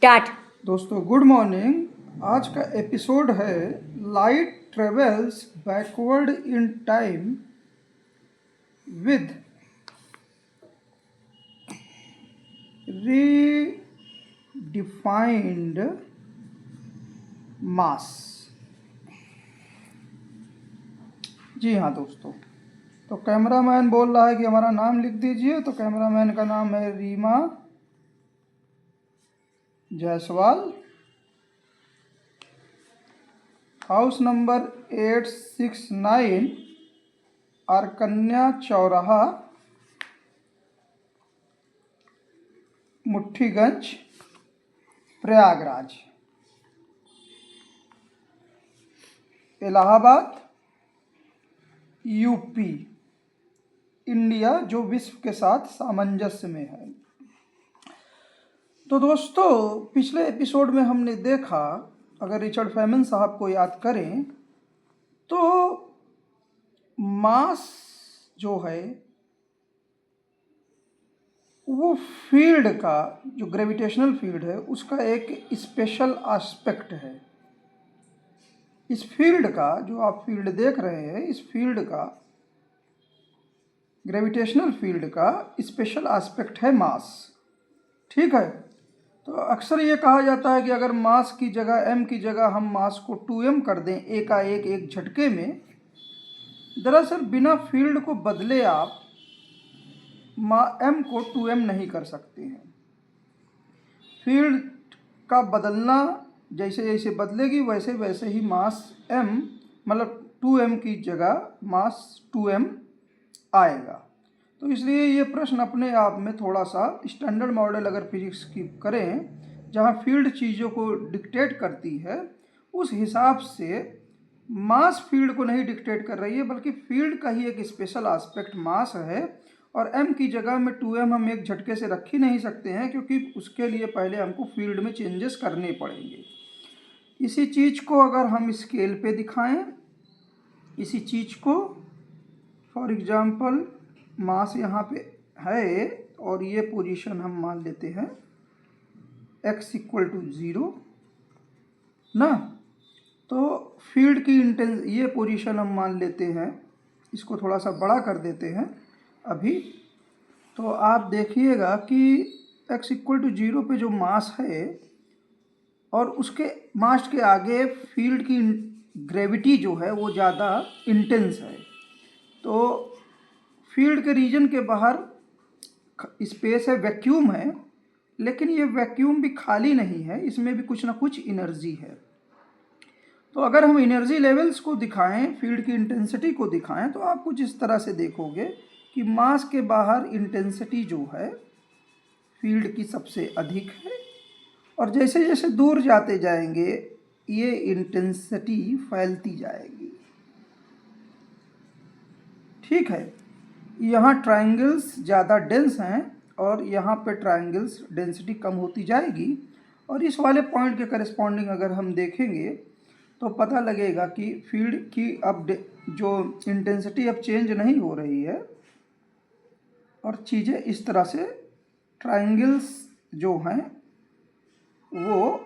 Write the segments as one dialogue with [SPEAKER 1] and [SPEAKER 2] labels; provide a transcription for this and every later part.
[SPEAKER 1] Start.
[SPEAKER 2] दोस्तों good morning. आज का एपिसोड है light travels backward in time with redefined mass. जी हाँ दोस्तों, तो कैमरामैन बोल रहा है कि हमारा नाम लिख दीजिए। तो कैमरामैन का नाम है रीमा जायसवाल, हाउस नंबर 869, आरकन्या चौराहा, मुट्ठीगंज, प्रयागराज, इलाहाबाद, यूपी, इंडिया, जो विश्व के साथ सामंजस्य में है। तो दोस्तों, पिछले एपिसोड में हमने देखा, अगर रिचर्ड फेमन साहब को याद करें तो मास जो है वो फील्ड का, जो ग्रेविटेशनल फील्ड है उसका एक स्पेशल एस्पेक्ट है। इस फील्ड का, जो आप फील्ड देख रहे हैं, इस फील्ड का, ग्रेविटेशनल फील्ड का स्पेशल एस्पेक्ट है मास। ठीक है। तो अक्सर ये कहा जाता है कि अगर मास की जगह, m की जगह हम मास को 2m कर दें एक झटके में, दरअसल बिना फील्ड को बदले आप m को 2m नहीं कर सकते हैं। फील्ड का बदलना जैसे जैसे बदलेगी वैसे वैसे ही मास m, मतलब 2m की जगह मास 2m आएगा। तो इसलिए ये प्रश्न अपने आप में थोड़ा सा स्टैंडर्ड मॉडल अगर फिजिक्स की करें, जहाँ फील्ड चीज़ों को डिक्टेट करती है, उस हिसाब से मास फील्ड को नहीं डिक्टेट कर रही है, बल्कि फील्ड का ही एक स्पेशल एस्पेक्ट मास है। और m की जगह में 2m हम एक झटके से रख ही नहीं सकते हैं, क्योंकि उसके लिए पहले हमको फील्ड में चेंजेस करने पड़ेंगे। इसी चीज़ को अगर हम स्केल पे दिखाएं, इसी चीज़ को, फॉर एग्जांपल मास यहाँ पे है और ये पोजीशन हम मान लेते हैं x = 0 ना, तो फील्ड की ये पोजीशन हम मान लेते हैं, इसको थोड़ा सा बड़ा कर देते हैं अभी। तो आप देखिएगा कि x = 0 पे जो मास है और उसके मास के आगे फील्ड की ग्रेविटी जो है वो ज़्यादा इंटेंस है। तो फील्ड के रीजन के बाहर स्पेस है, वैक्यूम है, लेकिन ये वैक्यूम भी खाली नहीं है, इसमें भी कुछ ना कुछ एनर्जी है। तो अगर हम एनर्जी लेवल्स को दिखाएं, फील्ड की इंटेंसिटी को दिखाएं, तो आप कुछ इस तरह से देखोगे कि मास के बाहर इंटेंसिटी जो है फील्ड की सबसे अधिक है, और जैसे जैसे दूर जाते जाएंगे ये इंटेंसिटी फैलती जाएगी। ठीक है। यहाँ ट्रायंगल्स ज़्यादा डेंस हैं और यहाँ पे ट्रायंगल्स डेंसिटी कम होती जाएगी। और इस वाले पॉइंट के करस्पॉन्डिंग अगर हम देखेंगे तो पता लगेगा कि फील्ड की अब जो इंटेंसिटी अब चेंज नहीं हो रही है, और चीज़ें इस तरह से, ट्रायंगल्स जो हैं वो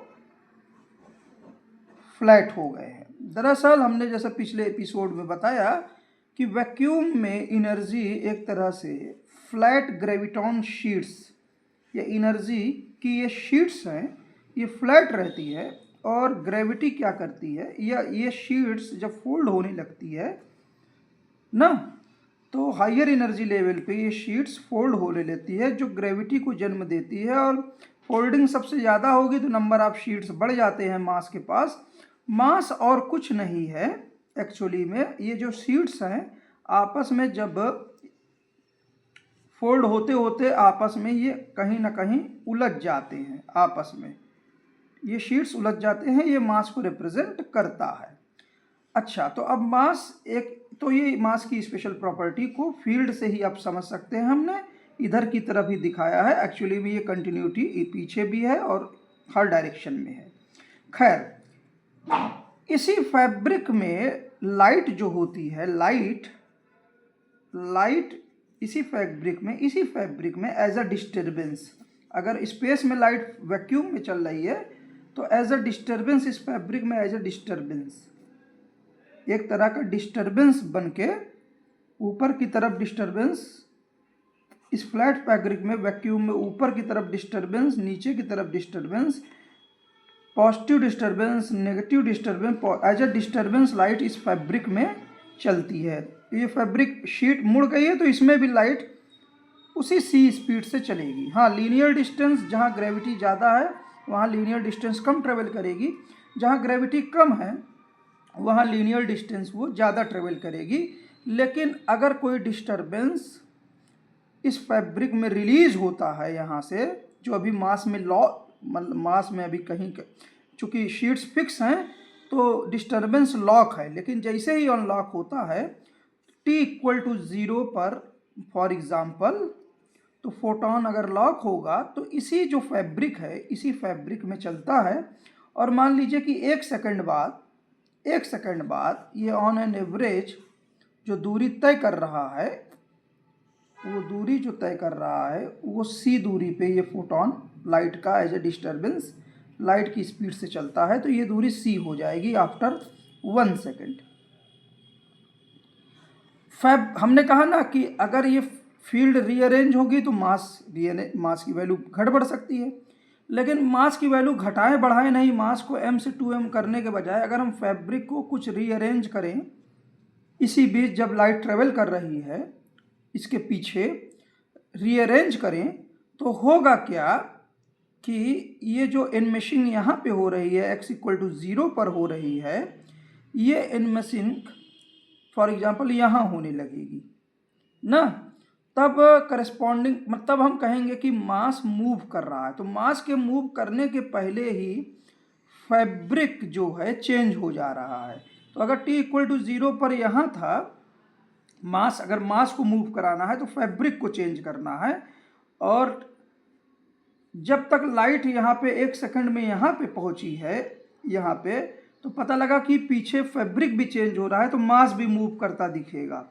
[SPEAKER 2] फ्लैट हो गए हैं। दरअसल हमने जैसे पिछले एपिसोड में बताया कि वैक्यूम में एनर्जी एक तरह से फ्लैट ग्रेविटॉन शीट्स, या एनर्जी की ये शीट्स हैं, ये फ्लैट रहती है, और ग्रेविटी क्या करती है, या ये शीट्स जब फोल्ड होने लगती है ना, तो हायर एनर्जी लेवल पे ये शीट्स फोल्ड होने लेती है, जो ग्रेविटी को जन्म देती है। और फोल्डिंग सबसे ज़्यादा होगी तो नंबर ऑफ शीट्स बढ़ जाते हैं मास के पास। मास और कुछ नहीं है एक्चुअली में, ये जो शीट्स हैं आपस में जब फोल्ड होते होते आपस में ये कहीं ना कहीं उलझ जाते हैं, आपस में ये शीट्स उलझ जाते हैं, ये मास को रिप्रेजेंट करता है। अच्छा, तो अब मास एक, तो ये मास की स्पेशल प्रॉपर्टी को फील्ड से ही आप समझ सकते हैं, हमने इधर की तरफ ही दिखाया है। एक्चुअली भी ये कंटिन्यूटी पीछे भी है और हर डायरेक्शन में है। खैर, इसी फैब्रिक में लाइट जो होती है, लाइट इसी फैब्रिक में एज अ डिस्टर्बेंस, अगर स्पेस में लाइट वैक्यूम में चल रही है तो एज अ डिस्टर्बेंस इस फैब्रिक में एज अ डिस्टर्बेंस, एक तरह का डिस्टर्बेंस बन के ऊपर की तरफ डिस्टर्बेंस, इस फ्लैट फैब्रिक में वैक्यूम में ऊपर की तरफ डिस्टर्बेंस, नीचे की तरफ disturbance, positive disturbance, negative disturbance, as a disturbance light इस फैब्रिक में चलती है। ये फैब्रिक शीट मुड़ गई है तो इसमें भी लाइट उसी सी स्पीड से चलेगी। हाँ, लीनियर डिस्टेंस, जहाँ ग्रेविटी ज़्यादा है वहाँ लीनियर डिस्टेंस कम ट्रेवल करेगी, जहाँ ग्रेविटी कम है वहाँ लीनियर डिस्टेंस वो ज़्यादा ट्रेवल करेगी। लेकिन अगर कोई डिस्टर्बेंस इस फैब्रिक में रिलीज होता है यहाँ से, जो अभी मास में मास में अभी कहीं, चूँकि शीट्स फिक्स हैं तो डिस्टर्बेंस लॉक है, लेकिन जैसे ही अनलॉक होता है t=0 पर फॉर एग्ज़ाम्पल, तो फोटोन अगर लॉक होगा तो इसी जो फैब्रिक है इसी फैब्रिक में चलता है। और मान लीजिए कि एक सेकंड बाद ये ऑन एन एवरेज जो दूरी तय कर रहा है, वो दूरी जो तय कर रहा है वो c दूरी पे ये फोटोन लाइट का एज ए डिस्टर्बेंस लाइट की स्पीड से चलता है, तो ये दूरी c हो जाएगी आफ्टर 1 सेकेंड। हमने कहा ना कि अगर ये फील्ड रीअरेंज होगी तो मास की वैल्यू घट बढ़ सकती है, लेकिन मास की वैल्यू घटाएं बढ़ाएं नहीं, मास को m से 2m करने के बजाय अगर हम फैब्रिक को कुछ रीअरेंज करें इसी बीच जब लाइट ट्रेवल कर रही है इसके पीछे रीअरेंज करें, तो होगा क्या कि ये जो एनमेशिंग यहाँ पे हो रही है x=0 पर हो रही है, ये एनमेशिंग फॉर एग्जांपल यहाँ होने लगेगी ना, तब करस्पॉन्डिंग मतलब हम कहेंगे कि मास मूव कर रहा है। तो मास के मूव करने के पहले ही फैब्रिक जो है चेंज हो जा रहा है। तो अगर t=0 पर यहाँ था मास, अगर मास को मूव कराना है तो फैब्रिक को चेंज करना है, और जब तक लाइट यहाँ पे 1 सेकंड में यहाँ पे पहुँची है यहाँ पे, तो पता लगा कि पीछे फैब्रिक भी चेंज हो रहा है तो मास भी मूव करता दिखेगा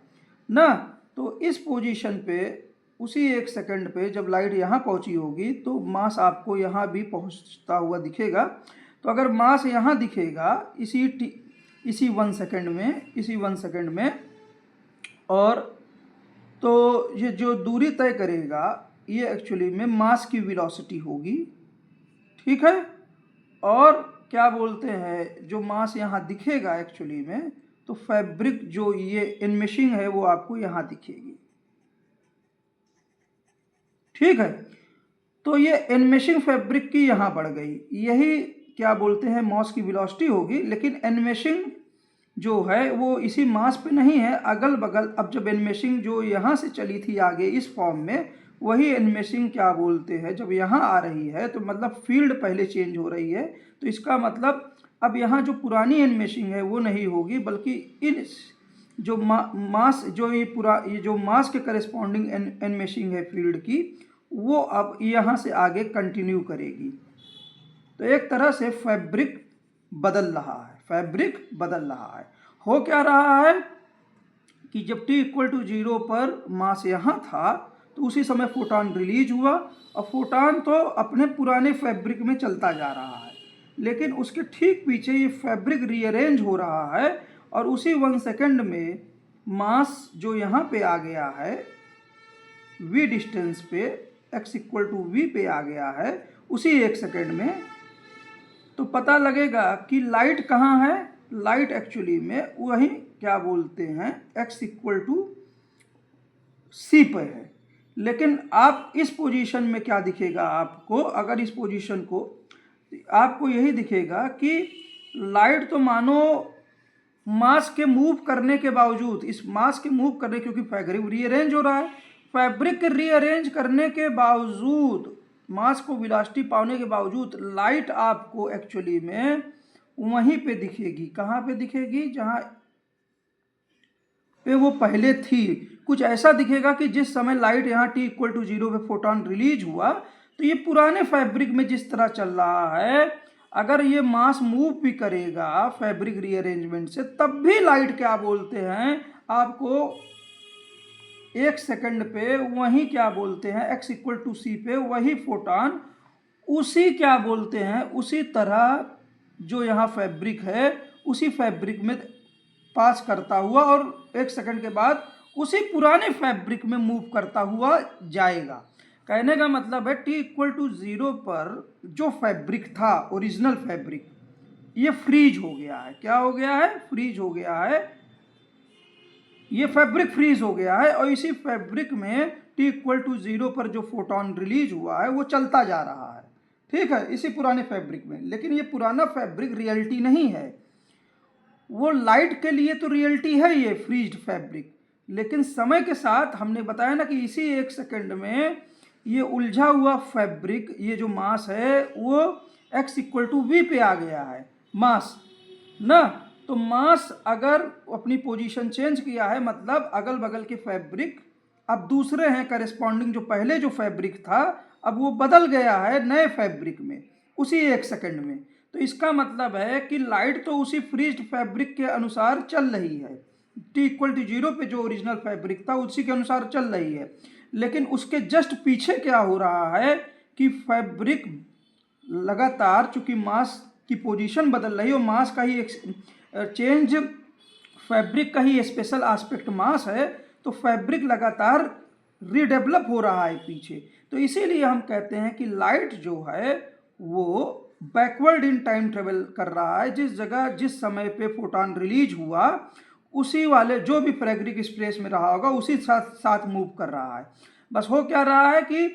[SPEAKER 2] ना। तो इस पोजीशन पे उसी 1 सेकंड पे जब लाइट यहाँ पहुँची होगी तो मास आपको यहाँ भी पहुँचता हुआ दिखेगा। तो अगर मास यहाँ दिखेगा इसी 1 सेकंड में, और तो ये जो दूरी तय करेगा ये एक्चुअली में मास की वेलोसिटी होगी, ठीक है। और क्या बोलते हैं, जो मास यहाँ दिखेगा एक्चुअली में, तो फैब्रिक जो ये एनमेशिंग है वो आपको यहाँ दिखेगी, ठीक है। तो ये एनमेशिंग फैब्रिक की यहाँ बढ़ गई, यही क्या बोलते हैं मास की वेलोसिटी होगी। लेकिन एनमेशिंग जो है वो इसी मास पे नहीं है, अगल बगल। अब जब एनमेशिंग जो यहाँ से चली थी आगे इस फॉर्म में, वही एनमेशिंग क्या बोलते हैं जब यहाँ आ रही है तो मतलब फील्ड पहले चेंज हो रही है। तो इसका मतलब अब यहाँ जो पुरानी एनमेशिंग है वो नहीं होगी, बल्कि इन जो मास जो ये जो मास के करस्पॉन्डिंग एनमेशिंग है फील्ड की, वो अब यहाँ से आगे कंटिन्यू करेगी। तो एक तरह से फैब्रिक बदल रहा है। हो क्या रहा है कि जब t=0 पर मास यहाँ था तो उसी समय फोटॉन रिलीज हुआ, और फोटॉन तो अपने पुराने फैब्रिक में चलता जा रहा है, लेकिन उसके ठीक पीछे ये फैब्रिक रीअरेंज हो रहा है, और उसी 1 सेकंड में मास जो यहाँ पे आ गया है v डिस्टेंस पे, x=v पे आ गया है उसी 1 सेकंड में, तो पता लगेगा कि लाइट कहाँ है। लाइट एक्चुअली में वही क्या बोलते हैं x=c पे है। लेकिन आप इस पोजीशन में क्या दिखेगा आपको, अगर इस पोजीशन को, आपको यही दिखेगा कि लाइट तो मानो मास के मूव करने के बावजूद, इस मास के मूव करने, क्योंकि फैब्रिक रीअरेंज हो रहा है, फैब्रिक के रीअरेंज करने के बावजूद, मास को वेलोसिटी पाने के बावजूद लाइट आपको एक्चुअली में वहीं पे दिखेगी। कहाँ पे दिखेगी, जहाँ पे वो पहले थी। कुछ ऐसा दिखेगा कि जिस समय लाइट यहाँ t=0 पे फोटॉन रिलीज हुआ, तो ये पुराने फैब्रिक में जिस तरह चल रहा है, अगर ये मास मूव भी करेगा फैब्रिक रीअरेंजमेंट से, तब भी लाइट क्या बोलते हैं आपको 1 सेकंड पे वही क्या बोलते हैं x इक्वल टू सी पे वही फोटॉन उसी क्या बोलते हैं उसी तरह जो यहाँ फैब्रिक है उसी फैब्रिक में पास करता हुआ और 1 सेकंड के बाद उसी पुराने फैब्रिक में मूव करता हुआ जाएगा। कहने का मतलब है t इक्वल टू 0 पर जो फैब्रिक था ओरिजिनल फैब्रिक ये फ्रीज हो गया है। क्या हो गया है? फ्रीज हो गया है। ये फैब्रिक फ्रीज हो गया है और इसी फैब्रिक में t इक्वल टू 0 पर जो फोटॉन रिलीज हुआ है वो चलता जा रहा है। ठीक है, इसी पुराने फैब्रिक में। लेकिन ये पुराना फैब्रिक रियलिटी नहीं है, वो लाइट के लिए तो रियलिटी है ये फ्रीज्ड फैब्रिक, लेकिन समय के साथ हमने बताया ना कि इसी 1 सेकंड में ये उलझा हुआ फैब्रिक, ये जो मास है वो x इक्वल टू वी पे आ गया है मास ना। तो मास अगर अपनी पोजीशन चेंज किया है मतलब अगल बगल के फैब्रिक अब दूसरे हैं करेस्पॉन्डिंग, जो पहले जो फैब्रिक था अब वो बदल गया है नए फैब्रिक में उसी 1 सेकंड में। तो इसका मतलब है कि लाइट तो उसी फ्रीज्ड फैब्रिक के अनुसार चल रही है, t इक्वल टू 0 पे जो ओरिजिनल फैब्रिक था उसी के अनुसार चल रही है। लेकिन उसके जस्ट पीछे क्या हो रहा है कि फैब्रिक लगातार, चूंकि मास की पोजीशन बदल रही है और मास का ही चेंज फैब्रिक का ही स्पेशल एस्पेक्ट मास है, तो फैब्रिक लगातार रीडेवलप हो रहा है पीछे। तो इसीलिए हम कहते हैं कि लाइट जो है वो बैकवर्ड इन टाइम ट्रेवल कर रहा है। जिस जगह जिस समय पे फोटॉन रिलीज हुआ उसी वाले जो भी फैब्रिक स्पेस में रहा होगा उसी साथ साथ मूव कर रहा है। बस हो क्या रहा है कि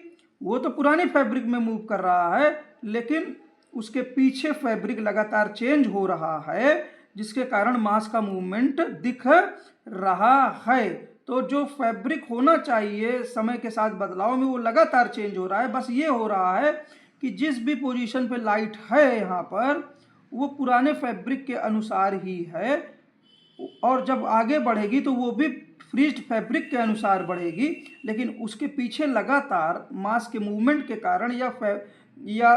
[SPEAKER 2] वो तो पुरानी फैब्रिक में मूव कर रहा है लेकिन उसके पीछे फैब्रिक लगातार चेंज हो रहा है, जिसके कारण मास का मूवमेंट दिख रहा है। तो जो फैब्रिक होना चाहिए समय के साथ बदलाव में वो लगातार चेंज हो रहा है। बस ये हो रहा है कि जिस भी पोजीशन पे लाइट है यहाँ पर वो पुराने फैब्रिक के अनुसार ही है और जब आगे बढ़ेगी तो वो भी फ्रीज्ड फैब्रिक के अनुसार बढ़ेगी, लेकिन उसके पीछे लगातार मास के मूवमेंट के कारण या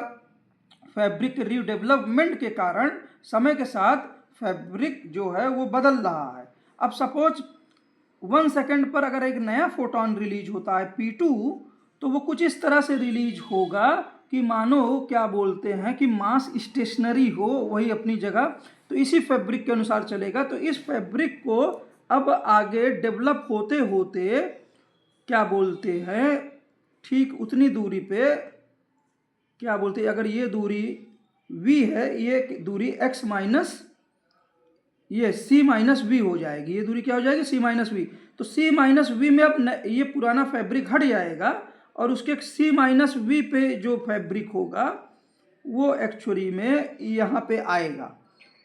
[SPEAKER 2] फैब्रिक के रीडेवलपमेंट के कारण समय के साथ फैब्रिक जो है वो बदल रहा है। अब सपोज 1 सेकंड पर अगर एक नया फोटॉन रिलीज होता है P2, तो वो कुछ इस तरह से रिलीज होगा कि मानो क्या बोलते हैं कि मास स्टेशनरी हो वही अपनी जगह, तो इसी फैब्रिक के अनुसार चलेगा। तो इस फैब्रिक को अब आगे डेवलप होते होते क्या बोलते हैं ठीक उतनी दूरी पे क्या बोलते हैं, अगर ये दूरी v है ये दूरी x माइनस ये c माइनस वी हो जाएगी। ये दूरी क्या हो जाएगी? c minus V. तो c माइनस वी में अब ये पुराना फैब्रिक हट जाएगा और उसके c माइनस वी पे जो फैब्रिक होगा वो एक्चुअली में यहाँ पे आएगा।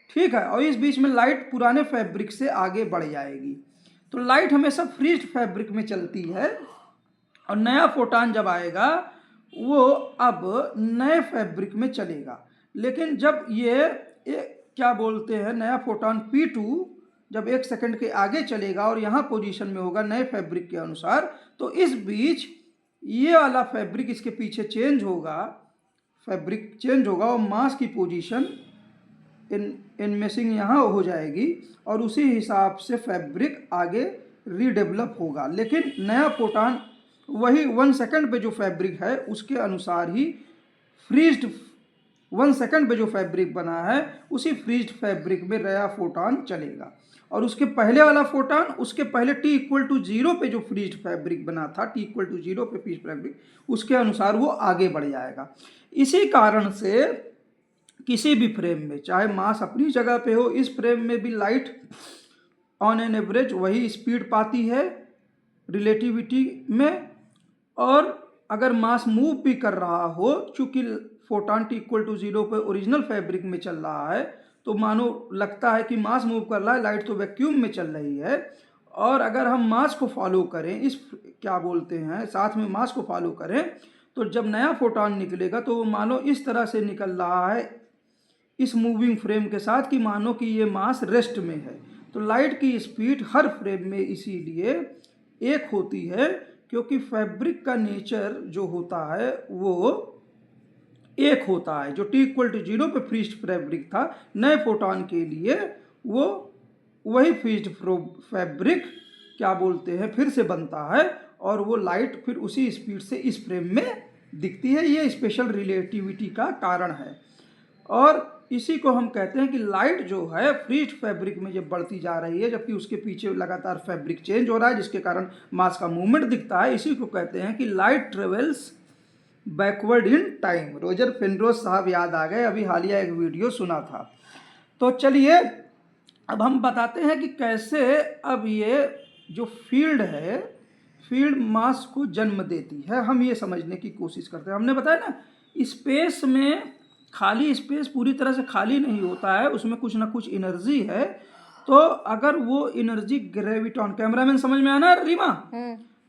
[SPEAKER 2] ठीक है, और इस बीच में लाइट पुराने फैब्रिक से आगे बढ़ जाएगी। तो लाइट हमेशा फ्रीज्ड फैब्रिक में चलती है और नया फोटॉन जब आएगा वो अब नए फैब्रिक में चलेगा। लेकिन जब ये क्या बोलते हैं नया फोटॉन P2 जब 1 सेकंड के आगे चलेगा और यहाँ पोजीशन में होगा नए फैब्रिक के अनुसार, तो इस बीच ये वाला फैब्रिक इसके पीछे चेंज होगा, फैब्रिक चेंज होगा और मास की पोजीशन इनमेसिंग यहाँ हो जाएगी और उसी हिसाब से फैब्रिक आगे रीडेवलप होगा। लेकिन नया फोटॉन वही 1 सेकंड पे जो फैब्रिक है उसके अनुसार ही फ्रीज्ड 1 सेकंड पे जो फैब्रिक बना है उसी फ्रीज्ड फैब्रिक में नया फोटॉन चलेगा और उसके पहले वाला फोटॉन उसके पहले t इक्वल टू 0 पे जो फ्रीज्ड फैब्रिक बना था, t इक्वल टू 0 पे फ्रीज्ड फैब्रिक, उसके अनुसार वो आगे बढ़ जाएगा। इसी कारण से किसी भी फ्रेम में चाहे मास अपनी जगह पे हो, इस फ्रेम में भी लाइट ऑन एन एवरेज वही स्पीड पाती है रिलेटिविटी में, और अगर मास मूव भी कर रहा हो, चूंकि फोटॉन t इक्वल टू 0 पे ओरिजिनल फैब्रिक में चल रहा है तो मानो लगता है कि मास मूव कर रहा है, लाइट तो वैक्यूम में चल रही है। और अगर हम मास को फॉलो करें, इस क्या बोलते हैं साथ में मास को फॉलो करें, तो जब नया फोटॉन निकलेगा तो वो मानो इस तरह से निकल रहा है इस मूविंग फ्रेम के साथ कि मानो कि ये मास रेस्ट में है। तो लाइट की स्पीड हर फ्रेम में इसीलिए एक होती है क्योंकि फैब्रिक का नेचर जो होता है वो एक होता है। जो t इक्वल टू 0 पे फ्रीज्ड फैब्रिक था, नए फोटॉन के लिए वो वही फ्रीज्ड फैब्रिक क्या बोलते हैं फिर से बनता है और वो लाइट फिर उसी स्पीड से इस फ्रेम में दिखती है। ये स्पेशल रिलेटिविटी का कारण है और इसी को हम कहते हैं कि लाइट जो है फ्रीज फैब्रिक में जब बढ़ती जा रही है जबकि उसके पीछे लगातार फैब्रिक चेंज हो रहा है जिसके कारण मास का मूवमेंट दिखता है, इसी को कहते हैं कि light travels backward in time. Roger Penrose साहब याद आ गए, अभी हालिया एक वीडियो सुना था। तो चलिए अब हम बताते हैं कि कैसे अब ये जो फील्ड है, फील्ड मास को जन्म देती है, हम ये समझने की कोशिश करते हैं। हमने बताया ना स्पेस में खाली स्पेस पूरी तरह से खाली नहीं होता है, उसमें कुछ ना कुछ एनर्जी है। तो अगर वो एनर्जी ग्रेविटॉन, कैमरामैन समझ में आना रीमा?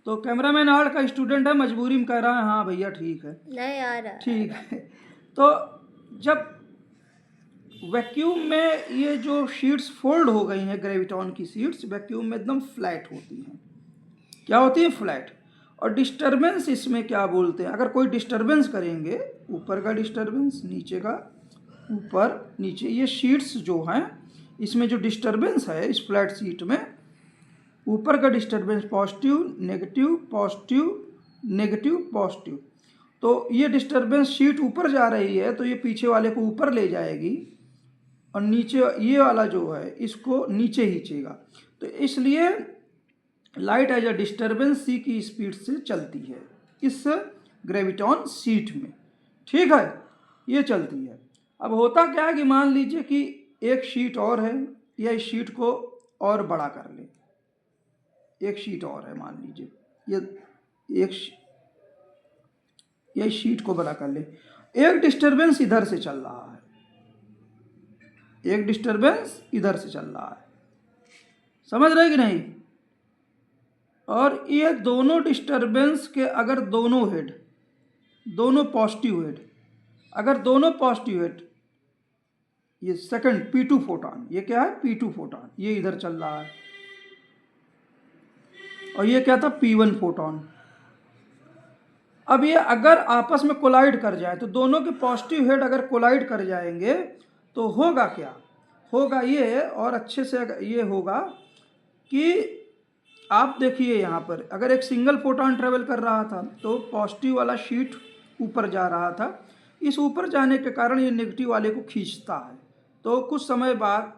[SPEAKER 2] तो कैमरामैन आर्ट का स्टूडेंट है, मजबूरी में कह रहा है हाँ भैया ठीक है, नहीं आ रहा, ठीक है। तो जब वैक्यूम में ये जो शीट्स फोल्ड हो गई हैं, ग्रेविटॉन की शीट्स वैक्यूम में एकदम फ्लैट होती हैं। क्या होती है? फ्लैट। और डिस्टर्बेंस इसमें क्या बोलते हैं, अगर कोई डिस्टर्बेंस करेंगे, ऊपर का डिस्टर्बेंस, नीचे का, ऊपर नीचे, ये शीट्स जो हैं इसमें जो डिस्टर्बेंस है इस फ्लैट शीट में, ऊपर का disturbance positive negative positive negative positive, तो ये डिस्टर्बेंस शीट ऊपर जा रही है तो ये पीछे वाले को ऊपर ले जाएगी और नीचे ये वाला जो है इसको नीचे खींचेगा। तो इसलिए लाइट एज अ डिस्टर्बेंस सी की स्पीड से चलती है इस ग्रेविटॉन शीट में, ठीक है, ये चलती है। अब होता क्या है कि मान लीजिए कि एक शीट और है या इस शीट को और बड़ा कर ले, एक शीट और है, मान लीजिए ये इस शीट को बड़ा कर ले, एक डिस्टर्बेंस इधर से चल रहा है, एक डिस्टर्बेंस इधर से चल रहा है, समझ रहे कि नहीं? और ये दोनों डिस्टर्बेंस के अगर दोनों हेड, दोनों पॉजिटिव हेड, अगर दोनों पॉजिटिव हेड, ये सेकंड P2 फोटॉन, ये क्या है P2 फोटॉन, ये इधर चल रहा है, और ये क्या था P1 फोटॉन। अब ये अगर आपस में कोलाइड कर जाए तो दोनों के पॉजिटिव हेड अगर कोलाइड कर जाएंगे तो होगा क्या, होगा ये, और अच्छे से ये होगा कि आप देखिए यहाँ पर अगर एक सिंगल फोटॉन ट्रेवल कर रहा था तो पॉजिटिव वाला शीट ऊपर जा रहा था, इस ऊपर जाने के कारण ये नेगेटिव वाले को खींचता है, तो कुछ समय बाद,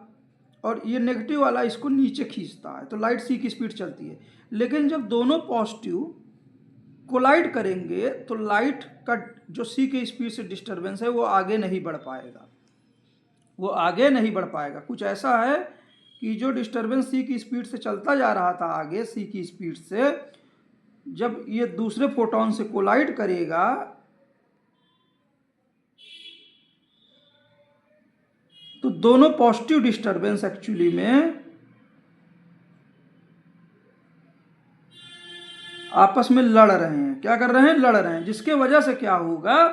[SPEAKER 2] और ये नेगेटिव वाला इसको नीचे खींचता है, तो लाइट सी की स्पीड चलती है। लेकिन जब दोनों पॉजिटिव कोलाइड करेंगे तो लाइट का जो सी की स्पीड से डिस्टर्बेंस है वो आगे नहीं बढ़ पाएगा, वो आगे नहीं बढ़ पाएगा। कुछ ऐसा है कि जो डिस्टर्बेंस सी की स्पीड से चलता जा रहा था आगे सी की स्पीड से, जब ये दूसरे फोटॉन से कोलाइड करेगा तो दोनों पॉजिटिव डिस्टर्बेंस एक्चुअली में आपस में लड़ रहे हैं। क्या कर रहे हैं? लड़ रहे हैं, जिसके वजह से क्या होगा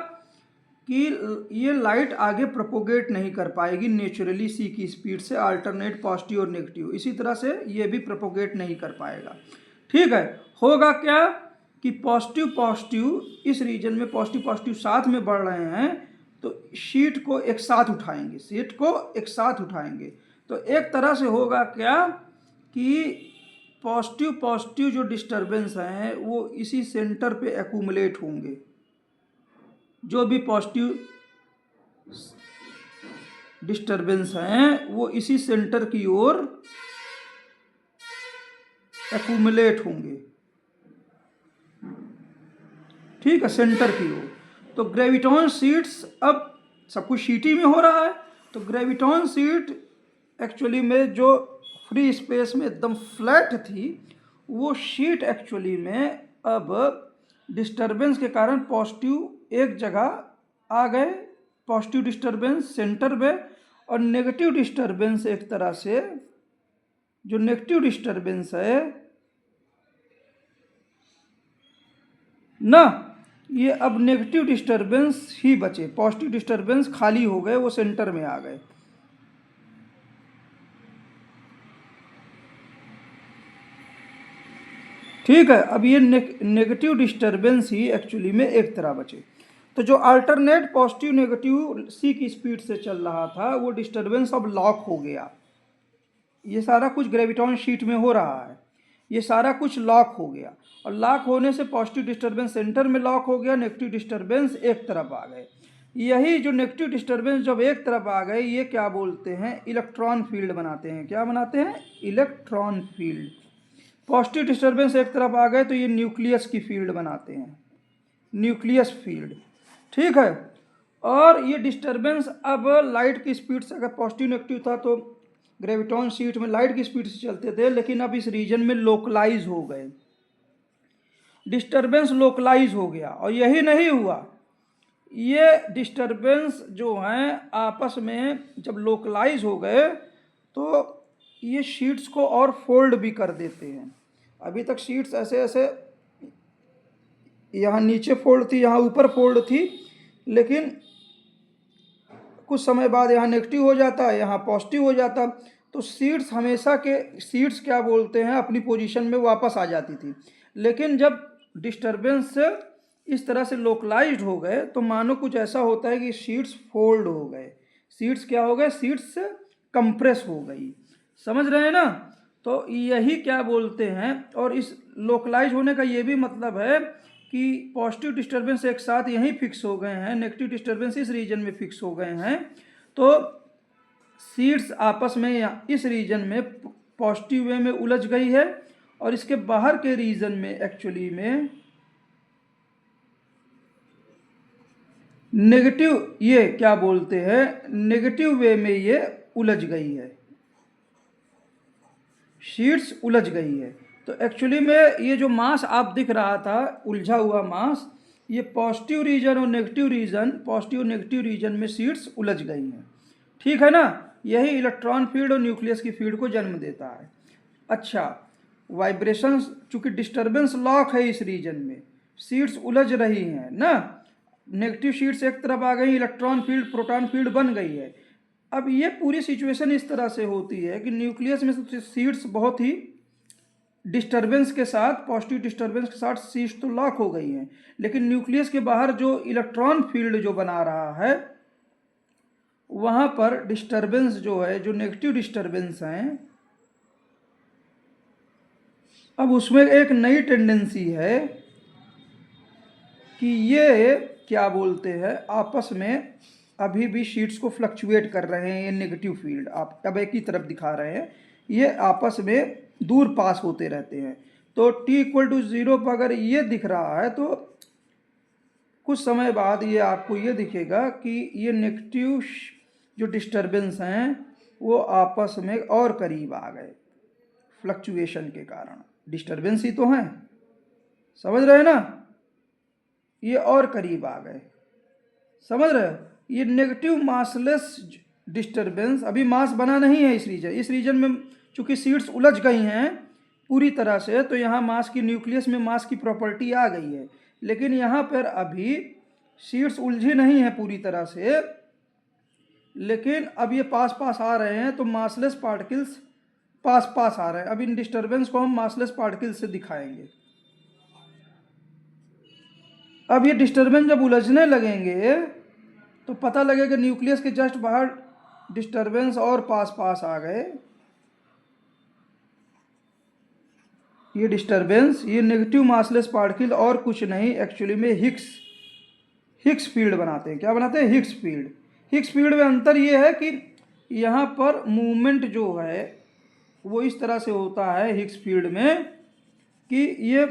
[SPEAKER 2] कि ये लाइट आगे प्रोपोगेट नहीं कर पाएगी नेचुरली सी की स्पीड से, अल्टरनेट पॉजिटिव और नेगेटिव, इसी तरह से ये भी प्रोपोगेट नहीं कर पाएगा, ठीक है। होगा क्या कि पॉजिटिव पॉजिटिव इस रीजन में पॉजिटिव पॉजिटिव साथ में बढ़ रहे हैं तो शीट को एक साथ उठाएंगे, शीट को एक साथ उठाएंगे, तो एक तरह से होगा क्या कि पॉजिटिव पॉजिटिव जो डिस्टर्बेंस हैं वो इसी सेंटर पे एक्यूमुलेट होंगे, जो भी पॉजिटिव डिस्टर्बेंस हैं वो इसी सेंटर की ओर एक्यूमुलेट होंगे, ठीक है, सेंटर की ओर। तो ग्रेविटॉन शीट्स, अब सब कुछ शीटी में हो रहा है, तो ग्रेविटॉन शीट एक्चुअली में जो फ्री स्पेस में एकदम फ्लैट थी वो शीट एक्चुअली में अब डिस्टर्बेंस के कारण पॉजिटिव एक जगह आ गए, पॉजिटिव डिस्टर्बेंस सेंटर पे, और नेगेटिव डिस्टर्बेंस एक तरह से जो नेगेटिव डिस्टर्बेंस है ना, ये अब नेगेटिव डिस्टर्बेंस ही बचे, पॉजिटिव डिस्टर्बेंस खाली हो गए, वो सेंटर में आ गए। ठीक है, अब ये नेगेटिव डिस्टर्बेंस ही एक्चुअली में एक तरह बचे। तो जो अल्टरनेट पॉजिटिव नेगेटिव सी की स्पीड से चल रहा था वो डिस्टर्बेंस अब लॉक हो गया। ये सारा कुछ ग्रेविटॉन शीट में हो रहा है, ये सारा कुछ लॉक हो गया, और लॉक होने से पॉजिटिव डिस्टर्बेंस सेंटर में लॉक हो गया, नेगेटिव डिस्टर्बेंस एक तरफ आ गए। यही जो नेगेटिव डिस्टर्बेंस जब एक तरफ आ गए, ये क्या बोलते हैं, इलेक्ट्रॉन फील्ड बनाते हैं। क्या बनाते हैं? Electron filled. पॉजिटिव डिस्टर्बेंस एक तरफ आ गए तो ये न्यूक्लियस की फील्ड बनाते हैं, न्यूक्लियस फील्ड। ठीक है। और ये डिस्टर्बेंस अब लाइट की स्पीड से, अगर पॉजिटिव नेगेटिव था तो ग्रेविटॉन शीट में लाइट की स्पीड से चलते थे, लेकिन अब इस रीजन में लोकलाइज हो गए, डिस्टर्बेंस लोकलाइज हो गया। और यही नहीं हुआ, ये डिस्टर्बेंस जो हैं आपस में जब लोकलाइज हो गए तो ये शीट्स को और फोल्ड भी कर देते हैं। अभी तक शीट्स ऐसे ऐसे यहाँ नीचे फोल्ड थी, यहाँ ऊपर फोल्ड थी, लेकिन कुछ समय बाद यहाँ नेगेटिव हो जाता है, यहाँ पॉजिटिव हो जाता। तो शीट्स हमेशा के शीट्स क्या बोलते हैं, अपनी पोजीशन में वापस आ जाती थी। लेकिन जब डिस्टर्बेंस इस तरह से लोकलाइज्ड हो गए तो मानो कुछ ऐसा होता है कि शीट्स फोल्ड हो गए। शीट्स क्या हो गए? शीट्स कंप्रेस हो गई। समझ रहे हैं ना? तो यही क्या बोलते हैं। और इस लोकलाइज होने का ये भी मतलब है कि पॉजिटिव डिस्टर्बेंस एक साथ यहीं फिक्स हो गए हैं, नेगेटिव डिस्टर्बेंस इस रीजन में फिक्स हो गए हैं। तो शीट्स आपस में इस रीजन में पॉजिटिव वे में उलझ गई है, और इसके बाहर के रीजन में एक्चुअली में नेगेटिव, ये क्या बोलते हैं, नेगेटिव वे में ये उलझ गई है, शीट्स उलझ गई है। तो एक्चुअली में ये जो मास आप दिख रहा था उलझा हुआ मास, ये पॉजिटिव रीजन और नेगेटिव रीजन, पॉजिटिव और नेगेटिव रीजन में शीट्स उलझ गई हैं। ठीक है ना? यही इलेक्ट्रॉन फील्ड और न्यूक्लियस की फील्ड को जन्म देता है। अच्छा, वाइब्रेशंस, चूंकि डिस्टर्बेंस लॉक है इस रीजन में, शीट्स उलझ रही हैं ना, नेगेटिव शीट्स एक तरफ आ गई, इलेक्ट्रॉन फील्ड प्रोटॉन फील्ड बन गई है। अब ये पूरी सिचुएशन इस तरह से होती है कि न्यूक्लियस में शीट्स बहुत ही डिस्टर्बेंस के साथ, पॉजिटिव डिस्टर्बेंस के साथ शीट्स तो लॉक हो गई हैं, लेकिन न्यूक्लियस के बाहर जो इलेक्ट्रॉन फील्ड जो बना रहा है वहाँ पर डिस्टर्बेंस जो है, जो नेगेटिव डिस्टर्बेंस हैं, अब उसमें एक नई टेंडेंसी है कि ये क्या बोलते हैं, आपस में अभी भी शीट्स को फ्लक्चुएट कर रहे हैं। ये नेगेटिव फील्ड आप अब एक ही तरफ दिखा रहे हैं, ये आपस में दूर पास होते रहते हैं। तो t=0 पर अगर ये दिख रहा है तो कुछ समय बाद ये आपको ये दिखेगा कि ये नेगेटिव जो डिस्टर्बेंस हैं वो आपस में और करीब आ गए, फ्लक्चुएशन के कारण। डिस्टर्बेंस ही तो हैं, समझ रहे हैं ना? ये और करीब आ गए, समझ रहे हो? ये नेगेटिव मासलेस डिस्टर्बेंस, अभी मास बना नहीं है इस रीजन में, चूंकि शीट्स उलझ गई हैं पूरी तरह से, तो यहाँ मास की, न्यूक्लियस में मास की प्रॉपर्टी आ गई है। लेकिन यहाँ पर अभी शीट्स उलझी नहीं है पूरी तरह से, लेकिन अब ये पास पास आ रहे हैं, तो मासलेस पार्टिकल्स पास पास आ रहे हैं। अब इन डिस्टर्बेंस को हम मासलेस पार्टिकल्स से दिखाएंगे। अब ये डिस्टर्बेंस जब उलझने लगेंगे तो पता लगेगा न्यूक्लियस के जस्ट बाहर डिस्टर्बेंस और पास पास आ गए। ये डिस्टर्बेंस, ये नेगेटिव मासलेस पार्टिकल और कुछ नहीं, एक्चुअली में हिग्स फील्ड बनाते हैं। क्या बनाते हैं? Higgs field. हिग्स फील्ड में अंतर ये है कि यहाँ पर मूवमेंट जो है वो इस तरह से होता है हिग्स फील्ड में कि ये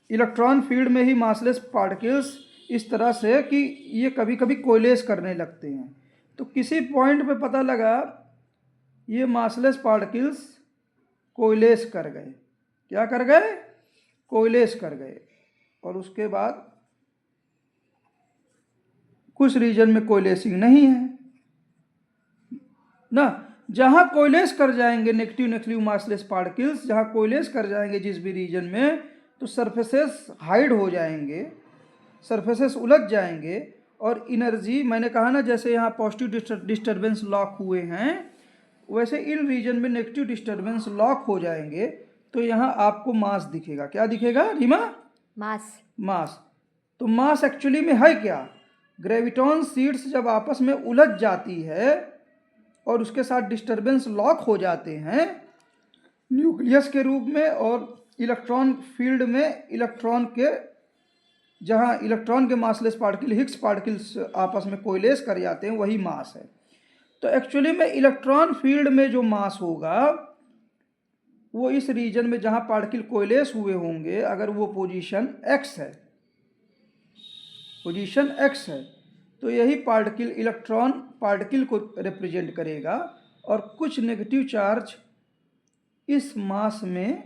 [SPEAKER 2] इलेक्ट्रॉन फील्ड में ही मासलेस पार्टिकल्स इस तरह से कि ये कभी कभी कोलेस करने लगते हैं। तो किसी पॉइंट पे पता लगा ये मासलेस पार्टिकल्स कोलेस कर गए। क्या कर गए? कोलेस कर गए। और उसके बाद कुछ रीजन में कोलेसिंग नहीं है ना। जहाँ कोलेस कर जाएंगे नेगेटिव मासलेस पार्टिकल्स, जहाँ कोलेस कर जाएंगे जिस भी रीजन में, तो सरफेसेस हाइड हो जाएंगे, सरफेसेस उलझ जाएंगे, और एनर्जी, मैंने कहा ना जैसे यहाँ पॉजिटिव डिस्टर्बेंस लॉक हुए हैं, वैसे इन रीजन में नेगेटिव डिस्टर्बेंस लॉक हो जाएंगे। तो यहाँ आपको मास दिखेगा। क्या दिखेगा रीमा? मास। तो मास एक्चुअली में है क्या? ग्रेविटॉन शीट्स जब आपस में उलझ जाती है और उसके साथ डिस्टर्बेंस लॉक हो जाते हैं, न्यूक्लियस के रूप में, और इलेक्ट्रॉन फील्ड में इलेक्ट्रॉन के, जहाँ इलेक्ट्रॉन के मासलेस पार्टिकल हिग्स पार्टिकल्स आपस में कोइलेस कर जाते हैं, वही मास है। तो एक्चुअली में इलेक्ट्रॉन फील्ड में जो मास होगा वो इस रीजन में जहाँ पार्टिकल कोइलेस हुए होंगे, अगर वो पोजीशन x है, पोजीशन x है, तो यही पार्टिकल इलेक्ट्रॉन पार्टिकल को रिप्रेजेंट करेगा, और कुछ नेगेटिव चार्ज इस मास में,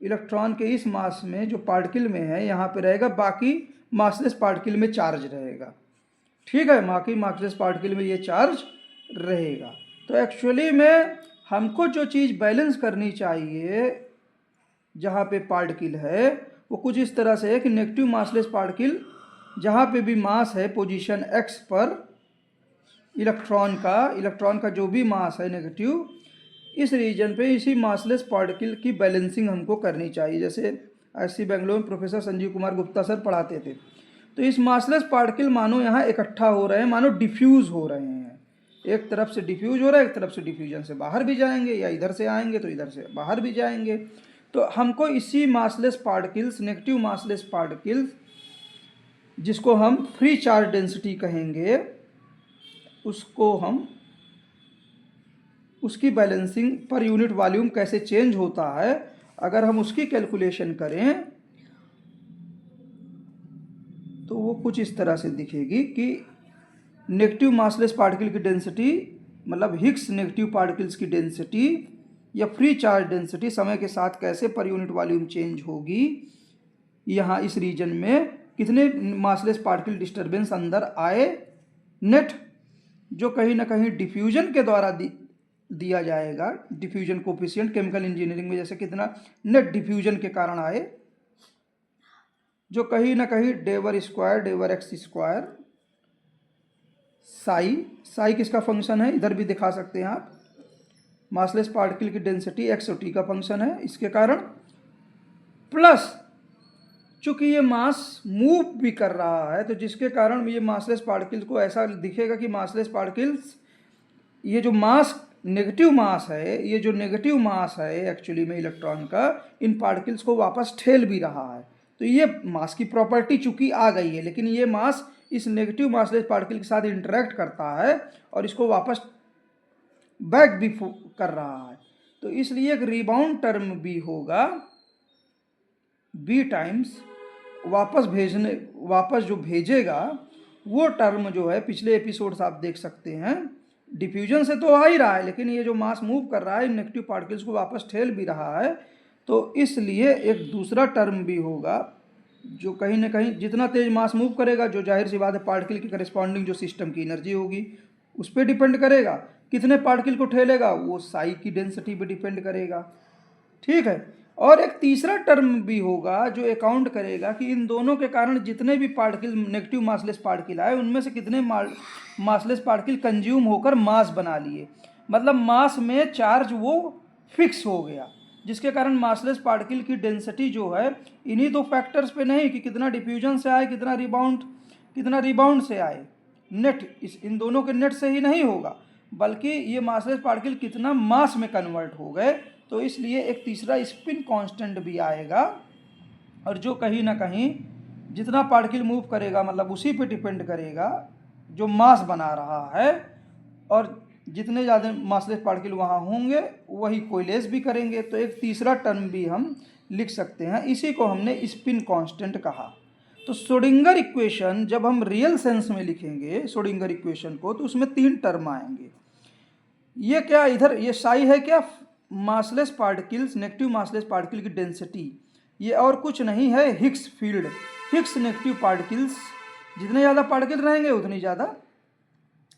[SPEAKER 2] इलेक्ट्रॉन के इस मास में जो पार्टिकल में है यहाँ पे रहेगा, बाकी मासलेस पार्टिकल में चार्ज रहेगा। ठीक है, बाकी मासलेस पार्टिकल में ये चार्ज रहेगा। तो एक्चुअली में हमको जो चीज़ बैलेंस करनी चाहिए जहाँ पे पार्टिकल है वो कुछ इस तरह से है कि नेगेटिव मासलेस पार्टिकल जहाँ पे भी मास है पोजीशन x पर इलेक्ट्रॉन का जो भी मास है नेगेटिव, इस रीजन पे इसी मासलेस पार्टिकल की बैलेंसिंग हमको करनी चाहिए। जैसे IIT बेंगलोर में प्रोफेसर संजीव कुमार गुप्ता सर पढ़ाते थे, तो इस मासलेस पार्टिकल मानो यहाँ इकट्ठा हो रहे हैं, मानो डिफ्यूज़ हो रहे हैं, एक तरफ से डिफ्यूज हो रहा है, एक तरफ से डिफ्यूजन से बाहर भी जाएंगे, या इधर से आएंगे तो इधर से बाहर भी जाएंगे। तो हमको इसी massless particles, negative massless particles, जिसको हम फ्री चार्ज डेंसिटी कहेंगे, उसको हम, उसकी बैलेंसिंग पर यूनिट वॉल्यूम कैसे चेंज होता है, अगर हम उसकी कैलकुलेशन करें तो वो कुछ इस तरह से दिखेगी कि नेगेटिव मासलेस पार्टिकल की डेंसिटी, मतलब हिग्स नेगेटिव पार्टिकल्स की डेंसिटी या फ्री चार्ज डेंसिटी समय के साथ कैसे पर यूनिट वॉल्यूम चेंज होगी, यहाँ इस रीजन में कितने मासलेस पार्टिकल डिस्टर्बेंस अंदर आए, नेट जो कहीं ना कहीं डिफ्यूजन के द्वारा दिया जाएगा, डिफ्यूजन कोफिशिएंट केमिकल इंजीनियरिंग में जैसे कितना नेट डिफ्यूजन के कारण आए, जो कहीं ना कहीं डेवर स्क्वायर, डेवर एक्स स्क्वायर, साई किसका फंक्शन है, इधर भी दिखा सकते हैं आप, मासलेस पार्टिकल की डेंसिटी एक्स और टी का फंक्शन है, इसके कारण प्लस चूंकि ये मास मूव भी कर रहा है, तो जिसके कारण ये मासलेस पार्टिकल को ऐसा दिखेगा कि मासलेस पार्टिकल्स, ये जो मास नेगेटिव मास है, ये जो नेगेटिव मास है एक्चुअली में इलेक्ट्रॉन का, इन पार्टिकल्स को वापस ठेल भी रहा है। तो ये मास की प्रॉपर्टी चूंकि आ गई है, लेकिन ये मास इस नेगेटिव मासलेस पार्टिकल के साथ इंटरेक्ट करता है और इसको वापस बैक भी कर रहा है। तो इसलिए एक रिबाउंड टर्म भी होगा, बी टाइम्स वापस जो भेजेगा वो टर्म जो है, पिछले एपिसोड्स आप देख सकते हैं, डिफ्यूजन से तो आ ही रहा है, लेकिन ये जो मास मूव कर रहा है नेगेटिव पार्टिकल्स को वापस ठेल भी रहा है, तो इसलिए एक दूसरा टर्म भी होगा जो कहीं ना कहीं जितना तेज मास मूव करेगा, जो जाहिर सी बात है पार्टिकल की करस्पॉन्डिंग जो सिस्टम की एनर्जी होगी उस पर डिपेंड करेगा, कितने पार्टिकल को ठेलेगा वो साई की डेंसिटी पे डिपेंड करेगा। ठीक है, और एक तीसरा टर्म भी होगा जो अकाउंट करेगा कि इन दोनों के कारण जितने भी पार्टिकल नेगेटिव मासलेस पार्टिकल आए, उनमें से कितने मासलेस पार्टिकल कंज्यूम होकर मास बना लिए, मतलब मास में चार्ज वो फिक्स हो गया, जिसके कारण मासलेस पार्टिकल की डेंसिटी जो है इन्हीं दो फैक्टर्स पे नहीं कि कितना डिफ्यूजन से आए, कितना रिबाउंड से आए, नेट इन दोनों के नेट से ही नहीं होगा, बल्कि ये मासलेस पार्टिकल कितना मास में कन्वर्ट हो गए। तो इसलिए एक तीसरा स्पिन कांस्टेंट भी आएगा, और जो कहीं ना कहीं जितना पार्टिकल मूव करेगा मतलब उसी पे डिपेंड करेगा जो मास बना रहा है, और जितने ज़्यादा मासलेस पार्टिकल वहाँ होंगे वही कोइलेस भी करेंगे। तो एक तीसरा टर्म भी हम लिख सकते हैं, इसी को हमने स्पिन कांस्टेंट कहा। तो श्रोडिंगर इक्वेशन जब हम रियल सेंस में लिखेंगे श्रोडिंगर इक्वेशन को, तो उसमें 3 टर्म आएंगे। ये क्या, इधर ये साई है क्या, massless particles, negative massless particle की डेंसिटी, ये और कुछ नहीं है Higgs field, Higgs negative particles, जितने ज़्यादा पार्टिकल रहेंगे उतनी ज़्यादा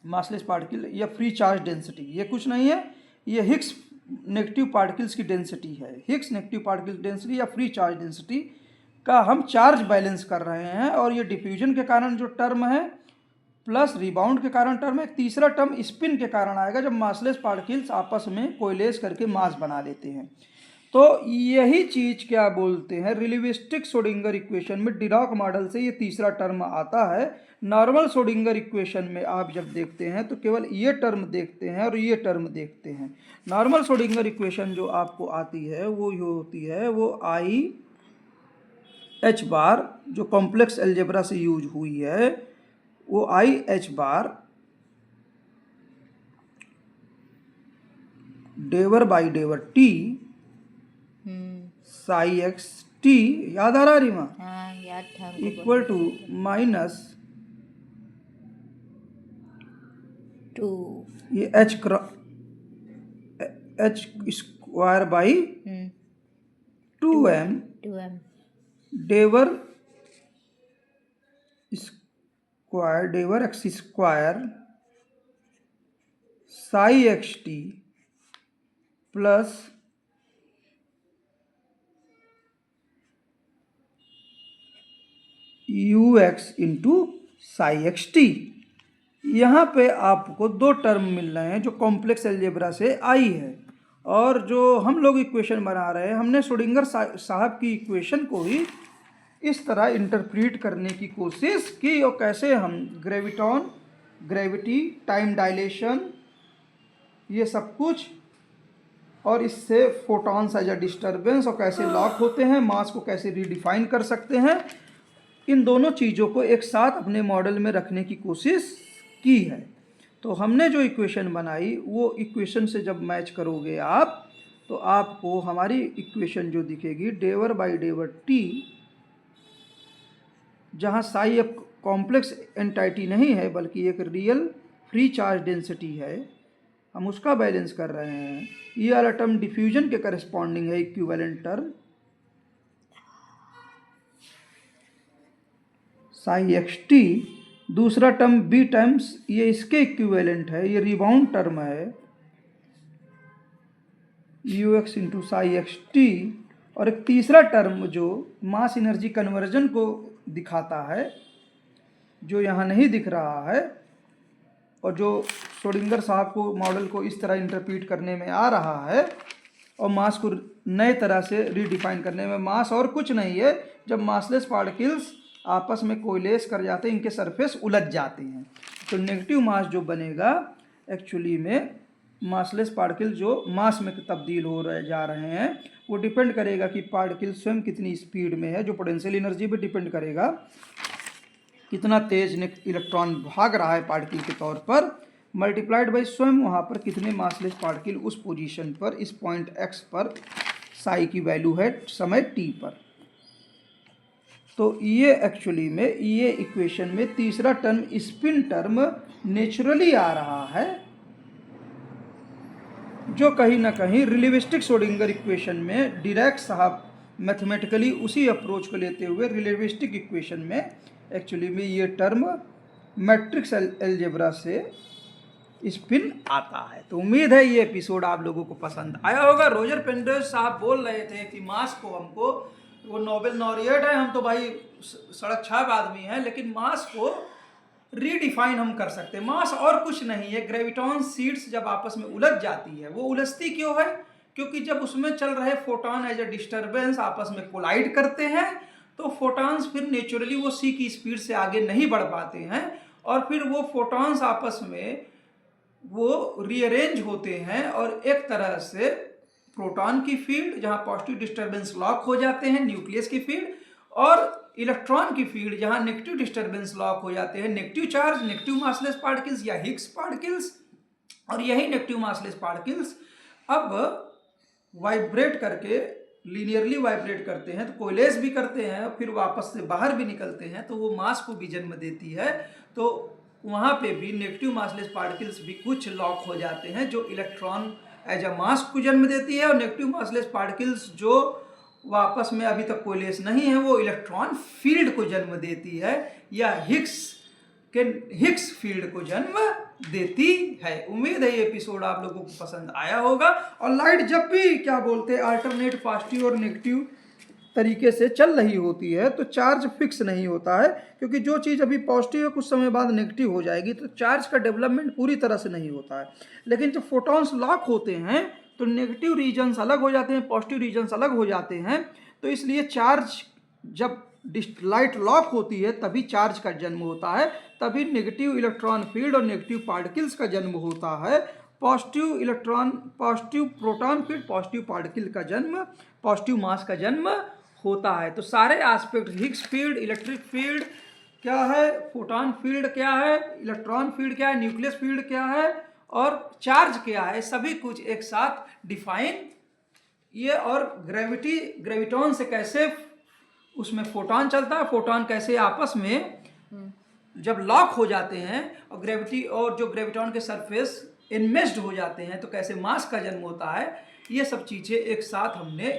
[SPEAKER 2] मासलेस पार्टिकल या फ्री चार्ज डेंसिटी, ये कुछ नहीं है, ये हिग्स नेगेटिव पार्टिकल्स की डेंसिटी है, हिग्स नेगेटिव पार्टिकल डेंसिटी या फ्री चार्ज डेंसिटी का हम चार्ज बैलेंस कर रहे हैं। और ये डिफ्यूजन के कारण जो टर्म है प्लस रिबाउंड के कारण टर्म है, तीसरा टर्म स्पिन के कारण आएगा जब मासलेस पार्टिकल्स आपस में कोइलेस करके मास बना लेते हैं। तो यही चीज क्या बोलते हैं, रिलेटिविस्टिक श्रोडिंगर इक्वेशन में डिराक मॉडल से ये तीसरा टर्म आता है। नॉर्मल श्रोडिंगर इक्वेशन में आप जब देखते हैं तो केवल ये टर्म देखते हैं और ये टर्म देखते हैं। नॉर्मल श्रोडिंगर इक्वेशन जो आपको आती है वो ये होती है, वो आई एच बार जो कॉम्प्लेक्स अलजेब्रा से यूज हुई है, वो आई एच बार डेवर बाई डेवर टी साई एक्स टी, याद आ रहा रीमा?
[SPEAKER 1] हाँ याद था।
[SPEAKER 2] इक्वल टू माइनस
[SPEAKER 1] टू
[SPEAKER 2] ये एच स्क्वायर बाई 2m डेवर स्क्वायर डेवर x square psi x t plus u x into psi x t. यहाँ पे आपको दो टर्म मिल रहे हैं जो कॉम्प्लेक्स अलजेब्रा से आई है, और जो हम लोग इक्वेशन बना रहे हैं हमने श्रोडिंगर साहब की इक्वेशन को ही इस तरह इंटरप्रीट करने की कोशिश की, और कैसे हम ग्रेविटी, टाइम डायलेशन, ये सब कुछ, और इससे फोटॉन्स एज अ डिस्टर्बेंस और कैसे लॉक होते हैं, मास को कैसे रीडिफाइन कर सकते हैं, इन दोनों चीज़ों को एक साथ अपने मॉडल में रखने की कोशिश की है। तो हमने जो इक्वेशन बनाई वो इक्वेशन से जब मैच करोगे आप तो आपको हमारी इक्वेशन जो दिखेगी डेवर बाई डेवर टी, जहाँ साई अब कॉम्प्लेक्स एंटाइटी नहीं है बल्कि एक रियल फ्री चार्ज डेंसिटी है, हम उसका बैलेंस कर रहे हैं। ये वाला टर्म डिफ्यूजन के करस्पॉन्डिंग है, equivalent term Sai x T. दूसरा टर्म बी टाइम्स ये इसके इक्विवेलेंट है, ये रिबाउंड टर्म है you x into psi x T. और एक तीसरा टर्म जो मास एनर्जी कन्वर्जन को दिखाता है, जो यहाँ नहीं दिख रहा है, और जो श्रोडिंगर साहब को मॉडल को इस तरह इंटरप्रीट करने में आ रहा है, और मास को नए तरह से रीडिफाइन करने में। मास और कुछ नहीं है, जब मासलेस पार्टिकल्स आपस में कोइलेस कर जाते हैं, इनके सरफेस उलझ जाते हैं, तो नेगेटिव मास जो बनेगा एक्चुअली में मासलेस पार्टिकल जो मास में तब्दील हो रहे जा रहे हैं, वो डिपेंड करेगा कि पार्टिकल स्वयं कितनी स्पीड में है, जो पोटेंशियल एनर्जी पे डिपेंड करेगा, कितना तेज इलेक्ट्रॉन भाग रहा है पार्टिकल के तौर पर, मल्टीप्लाइड बाई स्वयं वहाँ पर कितने मासलेस पार्टिकल उस पोजीशन पर, इस पॉइंट एक्स पर साई की वैल्यू है समय टी पर। तो ये एक्चुअली में ये इक्वेशन में तीसरा टर्म स्पिन टर्म नेचुरली आ रहा है, जो कहीं ना कहीं रिलेटिविस्टिक श्रोडिंगर इक्वेशन में डिराक साहब मैथमेटिकली उसी अप्रोच को लेते हुए रिलेटिविस्टिक इक्वेशन में एक्चुअली में ये टर्म मैट्रिक्स अलजेब्रा से स्पिन आता है। तो उम्मीद है ये एपिसोड आप लोगों को पसंद आया होगा। रोजर पेंड्रस साहब बोल रहे थे कि मास को हमको, वो नोबेल लॉरिएट है, हम तो भाई सड़क छाप आदमी हैं, लेकिन मास को रीडिफाइन हम कर सकते हैं। मास और कुछ नहीं है, ग्रेविटॉन सीड्स जब आपस में उलझ जाती है, वो उलझती क्यों है? क्योंकि जब उसमें चल रहे फोटॉन एज अ डिस्टर्बेंस आपस में कोलाइड करते हैं, तो फोटॉन्स फिर नेचुरली वो सी की स्पीड से आगे नहीं बढ़ पाते हैं, और फिर वो फोटॉन्स आपस में वो रीअरेंज होते हैं, और एक तरह से प्रोटॉन की फील्ड जहाँ पॉजिटिव डिस्टर्बेंस लॉक हो जाते हैं, न्यूक्लियस की फील्ड, और इलेक्ट्रॉन की फील्ड जहाँ नेगेटिव डिस्टर्बेंस लॉक हो जाते हैं, negative charge, negative massless particles या हिग्स पार्टिकल्स। और यही नेगेटिव मासलेस पार्टिकल्स अब वाइब्रेट करके लीनियरली वाइब्रेट करते हैं, तो कोइलेस भी करते हैं, फिर वापस से बाहर भी निकलते हैं, तो वो मास को भी जन्म देती है। तो वहाँ पे भी नेगेटिव मासलेस पार्टिकल्स भी कुछ लॉक हो जाते हैं, जो इलेक्ट्रॉन एज अ मास को जन्म देती है, और नेगेटिव मासलेस पार्टिकल्स जो वापस में अभी तक कोइलेस नहीं है, वो इलेक्ट्रॉन फील्ड को जन्म देती है, या हिग्स फील्ड को जन्म देती है। उम्मीद है ये एपिसोड आप लोगों को पसंद आया होगा। और लाइट जब भी क्या बोलते हैं अल्टरनेट पॉजिटिव और नेगेटिव तरीके से चल रही होती है, तो चार्ज फिक्स नहीं होता है, क्योंकि जो चीज़ अभी पॉजिटिव है कुछ समय बाद नेगेटिव हो जाएगी, तो चार्ज का डेवलपमेंट पूरी तरह से नहीं होता है। लेकिन जब फोटॉन्स लॉक होते हैं तो नेगेटिव रीजन्स अलग हो जाते हैं, पॉजिटिव रीजन्स अलग हो जाते हैं। तो इसलिए चार्ज जब लाइट लॉक होती है तभी चार्ज का जन्म होता है, तभी नेगेटिव इलेक्ट्रॉन फील्ड और नेगेटिव पार्टिकल्स का जन्म होता है। Positive proton field, positive particle का जन्म, पॉजिटिव मास का जन्म होता है। तो सारे aspect, Higgs field, electric field क्या है, फोटॉन फील्ड क्या है, इलेक्ट्रॉन फील्ड क्या है, न्यूक्लियस फील्ड क्या है और चार्ज क्या है, सभी कुछ एक साथ डिफाइन ये। और ग्रेविटॉन से कैसे उसमें फोटॉन चलता है, फोटॉन कैसे आपस में जब लॉक हो जाते हैं और ग्रेविटी और जो ग्रेविटॉन के सरफेस इनमेस्ड हो जाते हैं तो कैसे मास का जन्म होता है, ये सब चीज़ें एक साथ हमने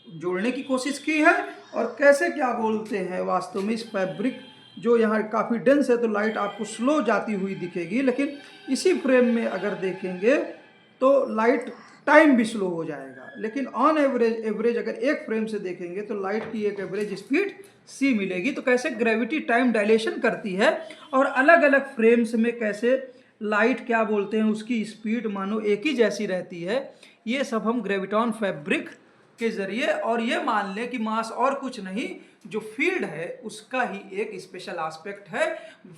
[SPEAKER 2] जोड़ने की कोशिश की है। और कैसे क्या बोलते हैं वास्तव में इस फैब्रिक जो यहाँ काफ़ी डेंस है तो लाइट आपको स्लो जाती हुई दिखेगी, लेकिन इसी फ्रेम में अगर देखेंगे तो लाइट टाइम भी स्लो हो जाएगा, लेकिन ऑन एवरेज अगर एक फ्रेम से देखेंगे तो लाइट की एक एवरेज स्पीड c मिलेगी। तो कैसे ग्रेविटी टाइम डायलेशन करती है और अलग अलग फ्रेम्स में कैसे लाइट क्या बोलते हैं उसकी स्पीड मानो एक ही जैसी रहती है, ये सब हम ग्रेविटॉन फैब्रिक के जरिए। और ये मान लें कि मास और कुछ नहीं, जो फील्ड है उसका ही एक स्पेशल एस्पेक्ट है।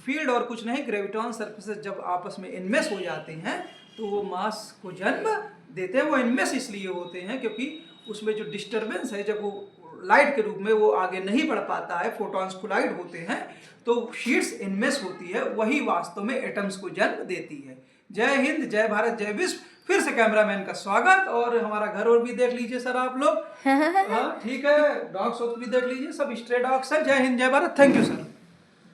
[SPEAKER 2] फील्ड और कुछ नहीं, ग्रेविटॉन सरफेसेस जब आपस में इनमेस हो जाते हैं तो वो मास को जन्म देते हैं। वो इनमेस इसलिए होते हैं क्योंकि उसमें जो डिस्टर्बेंस है, जब वो लाइट के रूप में वो आगे नहीं बढ़ पाता है, फोटॉन्स कोलाइड होते हैं तो शीट्स इनमेस होती है, वही वास्तव में एटम्स को जन्म देती है। जय हिंद, जय भारत, जय विश्व। फिर से कैमरामैन का स्वागत। और हमारा घर और भी देख लीजिए सर आप लोग। हाँ ठीक है, डॉग्स भी देख लीजिए, सब स्ट्रे डॉग्स है। जय हिंद, जय भारत, थैंक यू सर।